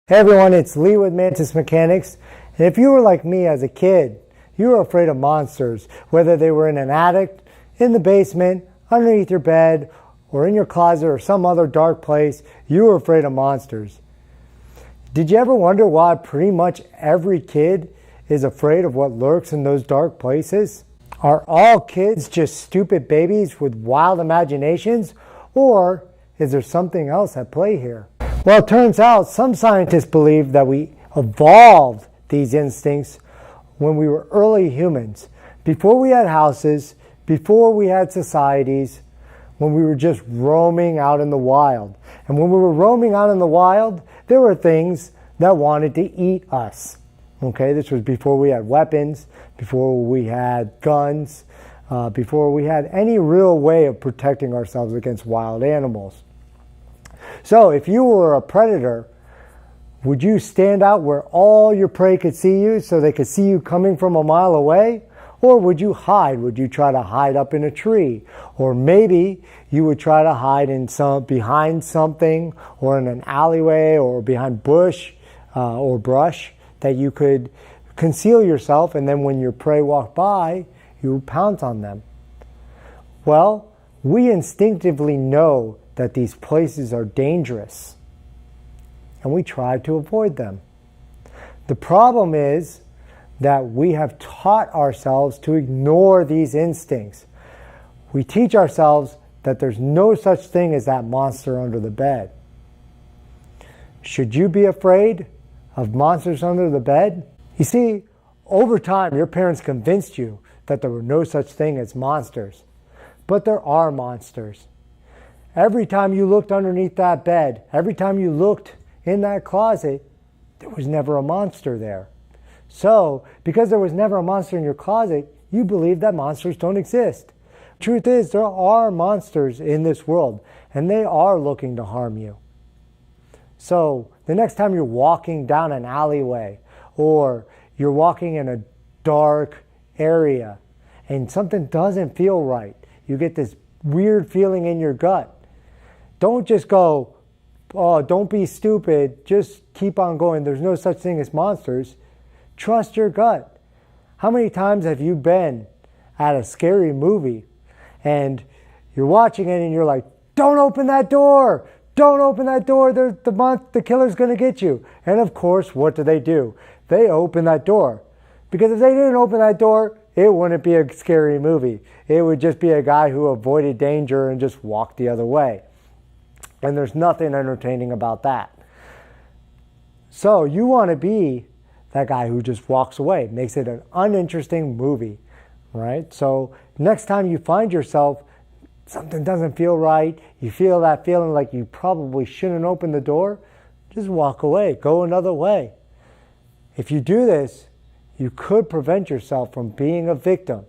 Hey everyone, it's Lee with Mantis Mechanics. And if you were like me as a kid, you were afraid of monsters, whether they were in an attic, in the basement, underneath your bed, or in your closet or some other dark place, you were afraid of monsters. Did you ever wonder why pretty much every kid is afraid of what lurks in those dark places? Are all kids just stupid babies with wild imaginations, or is there something else at play here? Well, it turns out some scientists believe that we evolved these instincts when we were early humans, before we had houses, before we had societies, when we were just roaming out in the wild. And when we were roaming out in the wild, there were things that wanted to eat us. Okay, this was before we had weapons, before we had guns, before we had any real way of protecting ourselves against wild animals. So if you were a predator, would you stand out where all your prey could see you so they could see you coming from a mile away? Or would you hide? Would you try to hide up in a tree? Or maybe you would try to hide behind something, or in an alleyway, or behind bush or brush that you could conceal yourself, and then when your prey walked by, you would pounce on them. Well, we instinctively know that these places are dangerous, and we try to avoid them. The problem is that we have taught ourselves to ignore these instincts. We teach ourselves that there's no such thing as that monster under the bed. Should you be afraid of monsters under the bed? You see, over time, your parents convinced you that there were no such thing as monsters. But there are monsters. Every time you looked underneath that bed, every time you looked in that closet, there was never a monster there. So, because there was never a monster in your closet, you believe that monsters don't exist. Truth is, there are monsters in this world, and they are looking to harm you. So, the next time you're walking down an alleyway, or you're walking in a dark area, and something doesn't feel right, you get this weird feeling in your gut. Don't just go, oh, don't be stupid, just keep on going. There's no such thing as monsters. Trust your gut. How many times have you been at a scary movie and you're watching it and you're like, don't open that door, don't open that door, the killer's going to get you. And of course, what do? They open that door. Because if they didn't open that door, it wouldn't be a scary movie. It would just be a guy who avoided danger and just walked the other way. And there's nothing entertaining about that. So you want to be that guy who just walks away, makes it an uninteresting movie, right? So next time you find yourself, something doesn't feel right, you feel that feeling like you probably shouldn't open the door, just walk away, go another way. If you do this, you could prevent yourself from being a victim